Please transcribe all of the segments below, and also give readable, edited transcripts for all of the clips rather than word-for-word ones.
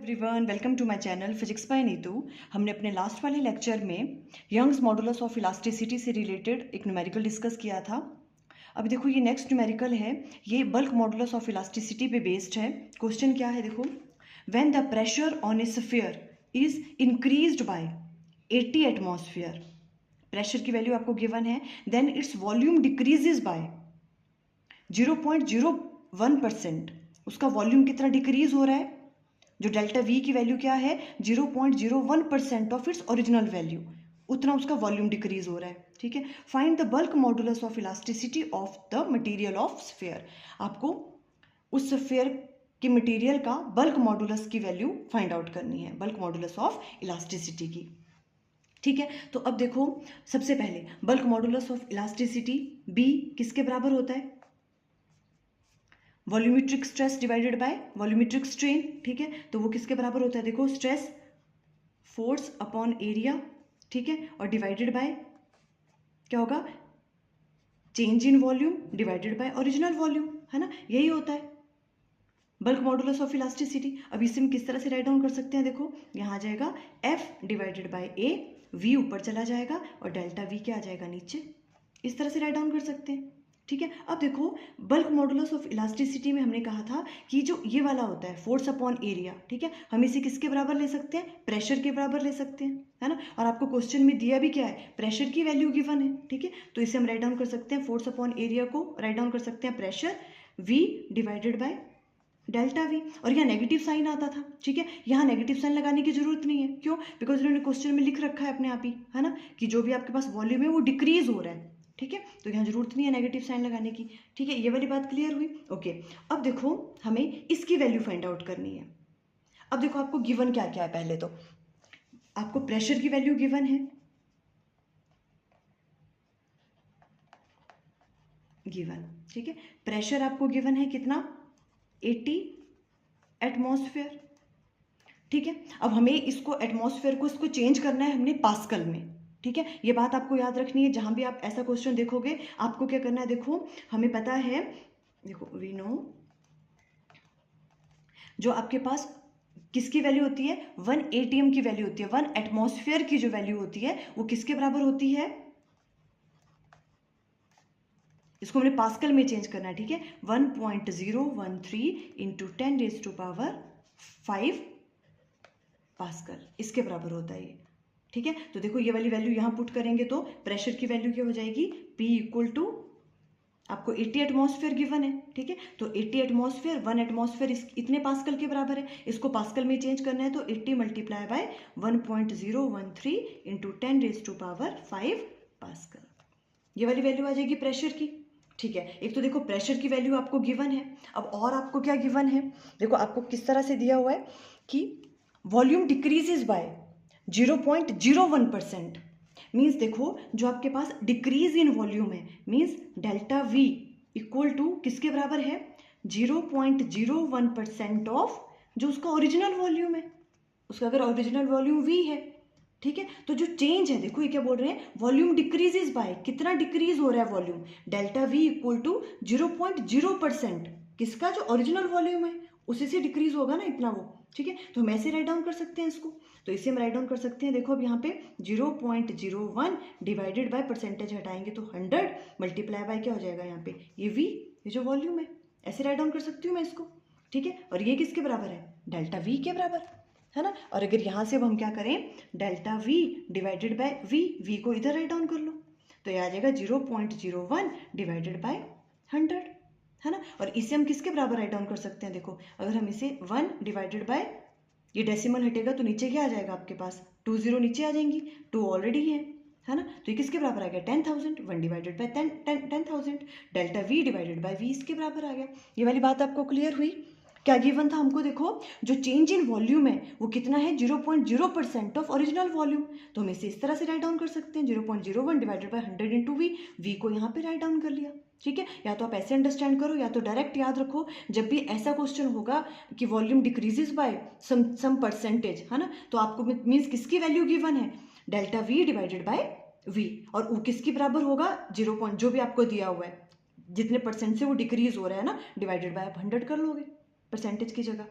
Everyone, welcome to my channel physics by Neetu. हमने अपने last वाले लेक्चर में यंग्स मॉडुलस ऑफ इलास्टिसिटी से रिलेटेड एक न्यूमेरिकल डिस्कस किया था। अब देखो ये नेक्स्ट न्यूमेरिकल है, ये बल्क मॉडुलस ऑफ इलास्टिसिटी पे बेस्ड है। क्वेश्चन क्या है देखो, when the pressure on a sphere is increased by 80 atmosphere, pressure की वैल्यू आपको गिवन है, then it's volume decreases by 0.01%। उसका वॉल्यूम कितना डिक्रीज हो रहा है, जो डेल्टा वी की वैल्यू क्या है 0.01% ऑफ इट्स ओरिजिनल वैल्यू, उतना उसका वॉल्यूम डिक्रीज हो रहा है। ठीक है, find the bulk modulus of elasticity of the material of sphere. आपको उस स्फीयर के मटेरियल का बल्क मॉडुलस की वैल्यू फाइंड आउट करनी है, बल्क मॉडुलस ऑफ इलास्टिसिटी की। ठीक है, तो अब देखो सबसे पहले bulk modulus of elasticity B किसके बराबर होता है, volumetric stress divided by volumetric strain. ठीक है, तो वो किसके बराबर होता है, देखो स्ट्रेस फोर्स अपॉन एरिया, ठीक है, और डिवाइडेड बाय क्या होगा, change in volume divided by original volume, है ना, यही होता है बल्क मॉडुलस ऑफ इलास्टिसिटी। अब इसे हम किस तरह से राइट डाउन कर सकते हैं, देखो यहाँ आ जाएगा F divided by A, V ऊपर चला जाएगा और डेल्टा वी क्या आ जाएगा नीचे, इस तरह से राइट डाउन कर सकते हैं। ठीक है, अब देखो बल्क मॉडुलस ऑफ इलास्टिसिटी में हमने कहा था कि जो ये वाला होता है फोर्स अपॉन एरिया, ठीक है, हम इसे किसके बराबर ले सकते हैं, प्रेशर के बराबर ले सकते हैं, है ना। और आपको क्वेश्चन में दिया भी क्या है, प्रेशर की वैल्यू गिवन है। ठीक है, तो इसे हम राइट डाउन कर सकते हैं, फोर्स अपॉन एरिया को राइट डाउन कर सकते हैं pressure V divided by delta V. और यहाँ नेगेटिव साइन आता था, ठीक है, यहाँ नेगेटिव साइन लगाने की जरूरत नहीं है, क्यों, बिकॉज इन्होंने क्वेश्चन में लिख रखा है अपने आप ही, है ना, कि जो भी आपके पास वॉल्यूम है वो डिक्रीज हो रहा है। ठीक है, तो यहाँ जरूरत नहीं है नेगेटिव साइन लगाने की। ठीक है, ये वाली बात क्लियर हुई। ओके, अब देखो हमें इसकी वैल्यू फाइंड आउट करनी है। अब देखो आपको गिवन क्या क्या है, पहले तो आपको प्रेशर की वैल्यू गिवन है, गिवन, ठीक है, प्रेशर आपको गिवन है कितना 80 एटमॉस्फेयर। ठीक है, अब हमें इसको एटमॉस्फेयर को इसको चेंज करना है हमने पास्कल में। ठीक है, ये बात आपको याद रखनी है, जहां भी आप ऐसा क्वेश्चन देखोगे आपको क्या करना है, देखो हमें पता है, देखो वी नो, जो आपके पास किसकी वैल्यू होती है, 1 एटीएम की वैल्यू होती है, 1 एटमॉस्फेयर की जो वैल्यू होती है वो किसके बराबर होती है, इसको हमने पास्कल में चेंज करना है। ठीक है, 1.013 इंटू 10⁵ पास्कल, इसके बराबर होता है ये। ठीक है, तो देखो ये वाली वैल्यू यहाँ पुट करेंगे तो प्रेशर की वैल्यू क्या हो जाएगी, P इक्वल टू आपको 80 एटमॉस्फेयर गिवन है। ठीक है, तो 80 एटमॉस्फेयर, 1 एटमॉस्फेयर इतने पास्कल के बराबर है, इसको पास्कल में चेंज करना है तो 80 मल्टीप्लाई बाय 1.013 इंटू 10⁵ पास्कल, ये वाली वैल्यू आ जाएगी प्रेशर की। ठीक है, एक तो देखो प्रेशर की वैल्यू आपको गिवन है, अब और आपको क्या गिवन है, देखो आपको किस तरह से दिया हुआ है कि वॉल्यूम डिक्रीजेज बाय 0.01%। मीन्स देखो जो आपके पास डिक्रीज इन वॉल्यूम है, means delta V equal to किसके बराबर है, 0.01% ऑफ जो उसका ओरिजिनल वॉल्यूम है, उसका अगर ओरिजिनल वॉल्यूम वी है। ठीक है, तो जो चेंज है देखो ये क्या बोल रहे हैं, वॉल्यूम डिक्रीजेज बाय, कितना डिक्रीज हो रहा है volume, delta V equal to 0.0%, किसका, जो ओरिजिनल वॉल्यूम है उसी से डिक्रीज होगा ना इतना वो। ठीक है, तो हम ऐसे राइट डाउन कर सकते हैं इसको, तो इसे हम राइट डाउन कर सकते हैं, देखो अब यहाँ पे 0.01 डिवाइडेड बाय परसेंटेज हटाएंगे तो 100 मल्टीप्लाई बाय क्या हो जाएगा यहाँ पे, ये वी, ये जो वॉल्यूम है, ऐसे राइट डाउन कर सकती हूँ मैं इसको। ठीक है, और ये किसके बराबर है, डेल्टा वी के बराबर, है ना। और अगर यहाँ से अब हम क्या करें, delta V divided by V को इधर राइट डाउन कर लो तो ये आ जाएगा 0.01 डिवाइडेड बाय 100, है ना। और इसे हम किसके बराबर राइट डाउन कर सकते हैं, देखो अगर हम इसे 1 डिवाइडेड बाय, ये डेसिमल हटेगा तो नीचे क्या आ जाएगा आपके पास, 2 0 नीचे आ जाएंगी, 2 ऑलरेडी है ना, तो ये किसके बराबर आ गया 10,000, 1 divided by 10,000, delta V divided by V इसके बराबर आ गया। ये वाली बात आपको क्लियर हुई, क्या गिवन था हमको, देखो जो चेंज इन वॉल्यूम है वो कितना है, 0.0% ऑफ ओरिजिनल वॉल्यूम, तो हम इसे इस तरह से राइट डाउन कर सकते हैं, 0.01 डिवाइडेड बाय 100 इंटू वी को यहाँ पे राइट डाउन कर लिया। ठीक है, या तो आप ऐसे अंडरस्टैंड करो या तो डायरेक्ट याद रखो, जब भी ऐसा क्वेश्चन होगा कि volume decreases by some percentage, है ना, तो आपको मीन्स किसकी वैल्यू गिवन है, delta V divided by V, और वो किसके बराबर होगा, 0. जो भी आपको दिया हुआ है जितने परसेंट से वो डिक्रीज हो रहा है ना, डिवाइडेड बाय आप 100 कर लोगे परसेंटेज की जगह।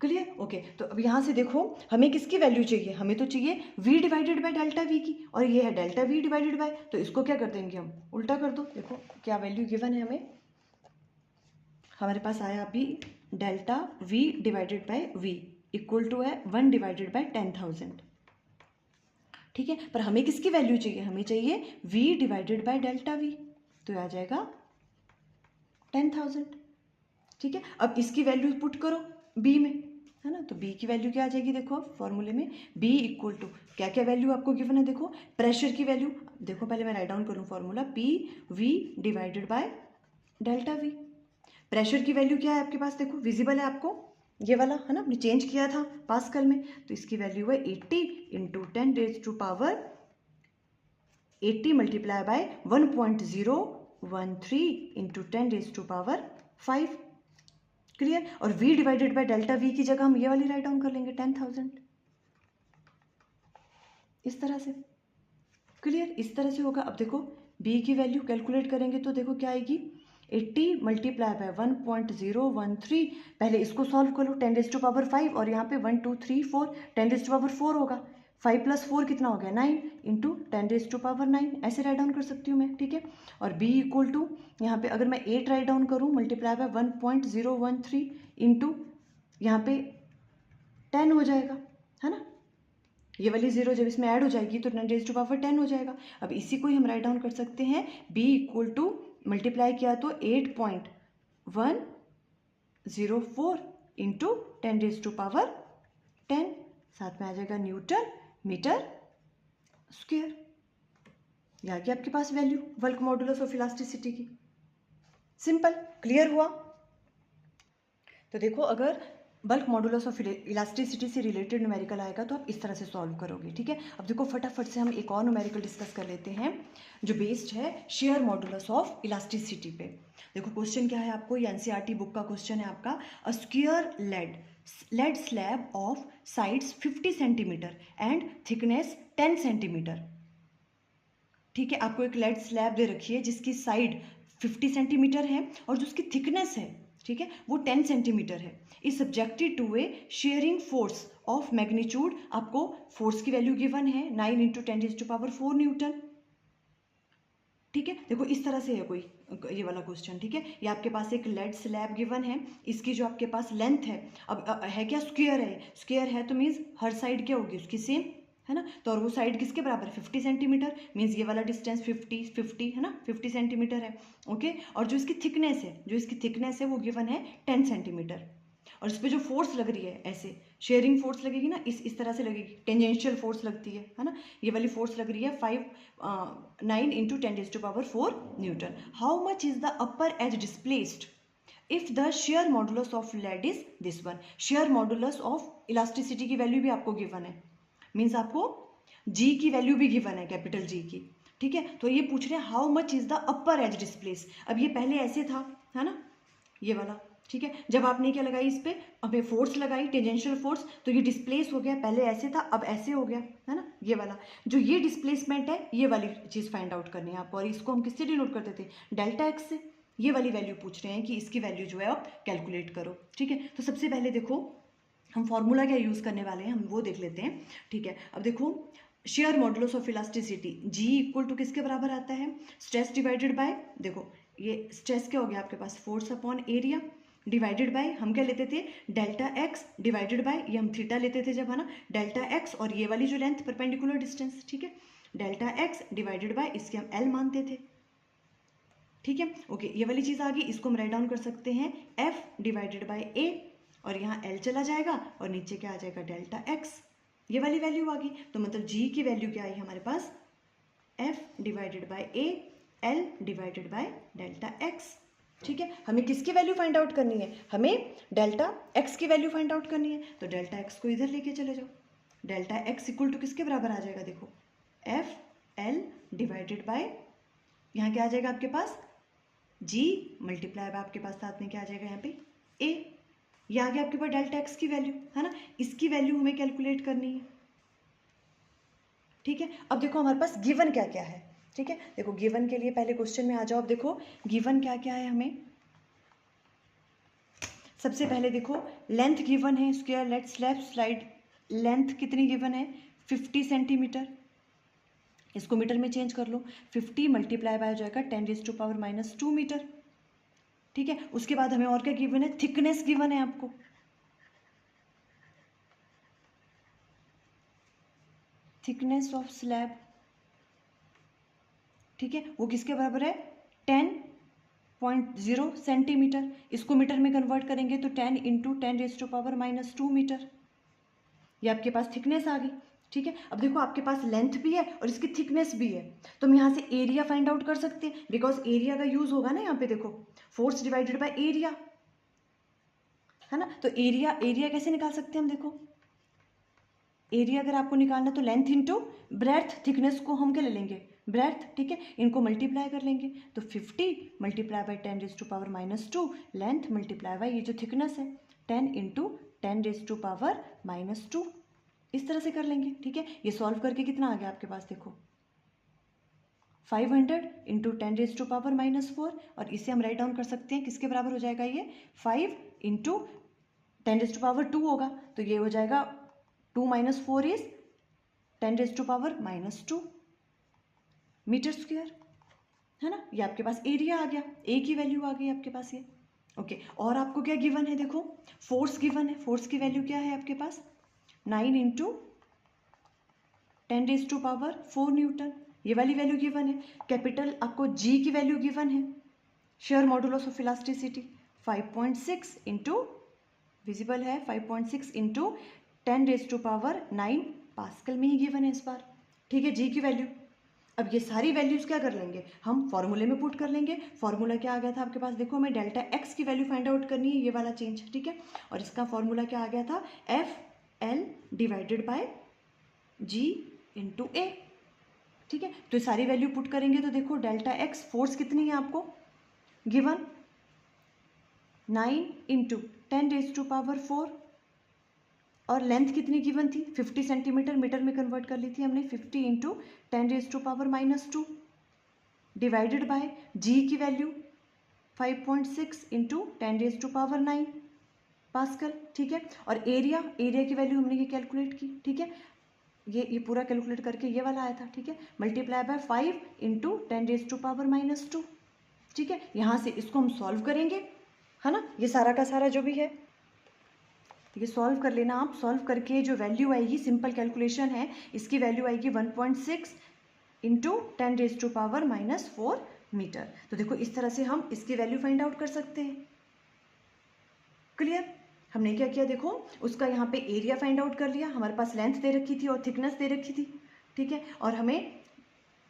क्लियर? ओके, तो अब यहाँ से देखो हमें किसकी वैल्यू चाहिए, हमें तो चाहिए v divided by delta v की, और ये है डेल्टा v डिवाइडेड बाय, तो इसको क्या कर देंगे हम, उल्टा कर दो। देखो क्या वैल्यू गिवन है हमें, हमारे पास आया अभी delta v divided by v equal to है 1 डिवाइडेड बाय 10,000, ठीक है। पर हमें किसकी वैल्यू चाहिए, हमें चाहिए v divided by delta v, तो आ जाएगा 10,000, ठीक है। अब इसकी वैल्यू पुट करो b में, है ना, तो b की वैल्यू क्या आ जाएगी, देखो अब फॉर्मूले में b इक्वल टू क्या क्या वैल्यू आपको गिवन है, देखो प्रेशर की वैल्यू, देखो पहले मैं राइट डाउन करूँ formula, p v divided by delta v। Pressure की वैल्यू क्या है आपके पास, देखो विजिबल है आपको, ये वाला है ना, हमने चेंज किया था पास्कल में, तो इसकी वैल्यू है 80 into 10 raise to power 80 multiply by 1.013 into 10 raise to power 5, clear. और v divided by delta v की जगह हम ये वाली राइट डाउन कर लेंगे 10,000, इस तरह से, क्लियर, इस तरह से होगा। अब देखो b की वैल्यू कैलकुलेट करेंगे तो देखो क्या आएगी, 80 मल्टीप्लाई बाय 1.013, पहले इसको सॉल्व करो 10 रेज टू पावर 5, और यहाँ पे 1 2 3 4 10 रेज टू पावर 4 होगा, 5 + 4 कितना हो गया 9 इंटू 10 रेज टू पावर 9, ऐसे राइट डाउन कर सकती हूँ मैं, ठीक है। और b इक्वल टू यहाँ पे अगर मैं 8 राइट डाउन करूँ मल्टीप्लाई बाय 1.013 इंटू यहाँ पे 10 हो जाएगा, है ना, ये वाली जीरो जब इसमें ऐड हो जाएगी तो 10 रेज टू पावर 10 हो जाएगा। अब इसी को ही हम राइट डाउन कर सकते हैं, b इक्वल टू मल्टीप्लाई किया तो 8.104 इंटू 10 रेज टू पावर 10, साथ में आ जाएगा न्यूटन मीटर स्क्वायर। ये आ गया आपके पास value bulk modulus of elasticity की, सिंपल, क्लियर हुआ। तो देखो अगर बल्क मॉडुलस ऑफ इलास्टिसिटी से रिलेटेड न्यूमेरिकल आएगा तो आप इस तरह से सॉल्व करोगे, ठीक है। अब देखो फटाफट से हम एक और न्यूमेरिकल डिस्कस कर लेते हैं जो बेस्ड है शेयर मॉडुलस ऑफ इलास्टिसिटी पे। देखो क्वेश्चन क्या है आपको, ये एनसीईआरटी बुक का क्वेश्चन है आपका, a square lead slab of sides 50 centimetre and thickness 10 centimetre, ठीक है। आपको एक लेड स्लैब दे रखी है जिसकी साइड 50 सेंटीमीटर है और जो उसकी थिकनेस है, ठीक है, वो 10 सेंटीमीटर है, is subjected to a shearing force of magnitude, आपको फोर्स की वैल्यू गिवन है 9 into 10 raise to power 4 newton, ठीक है। देखो इस तरह से है कोई ये वाला क्वेश्चन, ठीक है। ये आपके पास एक लेड स्लैब गिवन है, इसकी जो आपके पास लेंथ है, अब है क्या, स्क्वायर है, स्क्वायर है तो मीन्स हर साइड क्या होगी उसकी सेम, है ना, तो और वो साइड किसके बराबर, 50 सेंटीमीटर, मीन्स ये वाला डिस्टेंस 50 है ना, 50 सेंटीमीटर है, ओके। और जो इसकी थिकनेस है वो गिवन है 10 सेंटीमीटर, और इस पर जो फोर्स लग रही है ऐसे शेयरिंग फोर्स लगेगी ना, इस तरह से लगेगी, टेंजेंशियल फोर्स लगती है ना, ये वाली फोर्स लग रही है 9 into 10 raise to power 4 newton. How much is the upper edge displaced if the shear modulus of lead is this one. Shear modulus of elasticity की वैल्यू भी आपको गिवन है, मीन्स आपको जी की वैल्यू भी गिवन है, कैपिटल जी की, ठीक है। तो ये पूछ रहे हैं how much is the upper as displace. अब ये पहले ऐसे था, है ना, ये वाला, ठीक है, जब आपने क्या लगाई इस पर, हमें फोर्स लगाई टेंजेंशियल फोर्स, तो ये डिस्प्लेस हो गया, पहले ऐसे था अब ऐसे हो गया, है ना, ये वाला जो ये डिस्प्लेसमेंट है, ये वाली चीज़ फाइंड आउट करनी है आपको, और इसको हम किससे डिनोट करते थे, डेल्टा एक्स से। ये वाली वैल्यू पूछ रहे हैं कि इसकी वैल्यू जो है आप कैलकुलेट करो, ठीक है। तो सबसे पहले देखो हम फॉर्मूला क्या यूज़ करने वाले हैं, हम वो देख लेते हैं, ठीक है। अब देखो shear modulus of elasticity G equal to किसके बराबर आता है, स्ट्रेस डिवाइडेड बाय, देखो ये स्ट्रेस क्या हो गया आपके पास, force upon area divided by, हम क्या लेते थे, डेल्टा एक्स डिवाइडेड बाय, ये हम थीटा लेते थे जब, है ना, डेल्टा एक्स और ये वाली जो लेंथ परपेंडिकुलर डिस्टेंस, ठीक है, डेल्टा एक्स डिवाइडेड बाय, इसके हम एल मानते थे, ठीक है, ओके। ये वाली चीज़ आ गई, इसको हम राइट डाउन कर सकते हैं एफ डिवाइडेड बाय ए, और यहाँ एल चला जाएगा और नीचे क्या आ जाएगा डेल्टा एक्स, ये वाली वैल्यू आ गई। तो मतलब जी की वैल्यू क्या आई हमारे पास, F divided by A L divided by delta X, ठीक है। हमें किसकी वैल्यू फाइंड आउट करनी है, हमें डेल्टा एक्स की वैल्यू फाइंड आउट करनी है, तो डेल्टा एक्स को इधर लेके चले जाओ, डेल्टा एक्स इक्वल टू किसके बराबर आ जाएगा, देखो एफ एल डिवाइडेड बाय, यहाँ क्या आ जाएगा आपके पास, जी मल्टीप्लाई बाय आपके पास साथ में क्या आ जाएगा यहाँ पे ए, ये आ गया आपके पास डेल्टा एक्स की वैल्यू, है ना, इसकी वैल्यू हमें कैलकुलेट करनी है, ठीक है। अब देखो हमारे पास गिवन क्या क्या है, ठीक है, देखो गिवन के लिए पहले क्वेश्चन में आ जाओ। अब देखो गिवन क्या क्या है हमें, सबसे पहले देखो लेंथ गिवन है square, let's left slide. Length कितनी गिवन है 50 सेंटीमीटर, इसको मीटर में चेंज कर लो। 50 मल्टीप्लाई बाय हो जाएगा 10⁻⁻² मीटर। ठीक है, उसके बाद हमें और क्या गिवन है, थिकनेस गिवन है आपको। थिकनेस ऑफ स्लैब, ठीक है, वो किसके बराबर है 10.0 सेंटीमीटर। इसको मीटर में कन्वर्ट करेंगे तो 10 × 10⁻² मीटर। ये आपके पास थिकनेस आ गई। ठीक है, अब देखो आपके पास लेंथ भी है और इसकी थिकनेस भी है, तो हम यहाँ से एरिया फाइंड आउट कर सकते हैं, बिकॉज एरिया का यूज होगा ना यहाँ पे। देखो फोर्स डिवाइडेड बाय एरिया है ना, तो एरिया कैसे निकाल सकते हैं हम, देखो एरिया अगर आपको निकालना तो लेंथ इंटू ब्रेथ, थिकनेस को हम क्या ले लेंगे ब्रेथ। ठीक है, इनको मल्टीप्लाई कर लेंगे तो 50 multiply by 10⁻⁻², length multiply by ये जो थिकनेस है 10 × 10⁻⁻², इस तरह से कर लेंगे। ठीक है, ये सॉल्व करके कितना आ गया आपके पास, देखो 500 × 10⁻⁻4, और इसे हम राइट डाउन कर सकते हैं किसके बराबर हो जाएगा, ये 5 × 10⁻² होगा, तो ये हो जाएगा 2 - 4 इज 10⁻² मीटर स्क्वायर, है ना। ये आपके पास एरिया आ गया, ए की वैल्यू आ गई आपके पास ये। ओके, और आपको क्या गिवन है, देखो फोर्स गिवन है। फोर्स की वैल्यू क्या है आपके पास 9 × 10⁻⁴ न्यूटन, ये वाली वैल्यू गिवन है। कैपिटल आपको जी की वैल्यू गिवन है। Share modulus of elasticity 5.6 into visible है 5.6 × 10⁻⁹ पास्कल में ही गिवन है इस बार। ठीक है, जी की वैल्यू। अब ये सारी वैल्यूज क्या कर लेंगे, हम फॉर्मूले में पुट कर लेंगे। फॉर्मूला क्या आ गया था आपके पास, देखो हमें डेल्टा एक्स की वैल्यू फाइंड आउट करनी है, ये वाला चेंज। ठीक है, और इसका फॉर्मूला क्या आ गया था, FL divided by G × A। ठीक है, तो सारी वैल्यू पुट करेंगे तो देखो डेल्टा एक्स फोर्स कितनी है आपको गिवन 9 × 10⁻⁴, और लेंथ कितनी गिवन थी 50 सेंटीमीटर, मीटर में कन्वर्ट कर ली थी हमने 50 × 10⁻⁻² डिवाइडेड बाय जी की वैल्यू 5.6 × 10⁻⁹ पास्कल। ठीक है, और एरिया की वैल्यू हमने ये कैलकुलेट की। ठीक है, ये पूरा कैलकुलेट करके ये वाला आया था। ठीक है, मल्टीप्लाई बाय 5 × 10⁻⁻²। ठीक है, यहाँ से इसको हम सॉल्व करेंगे, है ना। ये सारा का सारा जो भी है ये सॉल्व कर लेना आप। सॉल्व करके जो वैल्यू आएगी, सिंपल कैलकुलेशन है, इसकी वैल्यू आएगी 1.6 × 10⁻⁻⁴ मीटर। तो देखो इस तरह से हम इसकी वैल्यू फाइंड आउट कर सकते हैं। क्लियर, हमने क्या किया, देखो उसका यहाँ पे एरिया फाइंड आउट कर लिया, हमारे पास लेंथ दे रखी थी और थिकनेस दे रखी थी। ठीक है, और हमें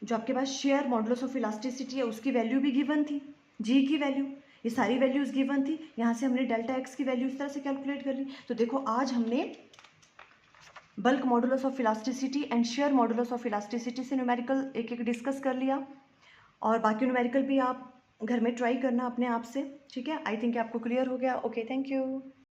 जो आपके पास शेयर मॉडुलस ऑफ इलास्टिसिटी है उसकी वैल्यू भी गिवन थी, जी की वैल्यू, ये सारी वैल्यूज गिवन थी। यहाँ से हमने डेल्टा एक्स की वैल्यू इस तरह से कैलकुलेट कर ली। तो देखो आज हमने bulk modulus of elasticity and share modulus of elasticity से न्यूमेरिकल एक एक डिस्कस कर लिया, और बाकी न्यूमेरिकल भी आप घर में ट्राई करना अपने आप से। ठीक है, आई थिंक आपको क्लियर हो गया। Okay, thank you.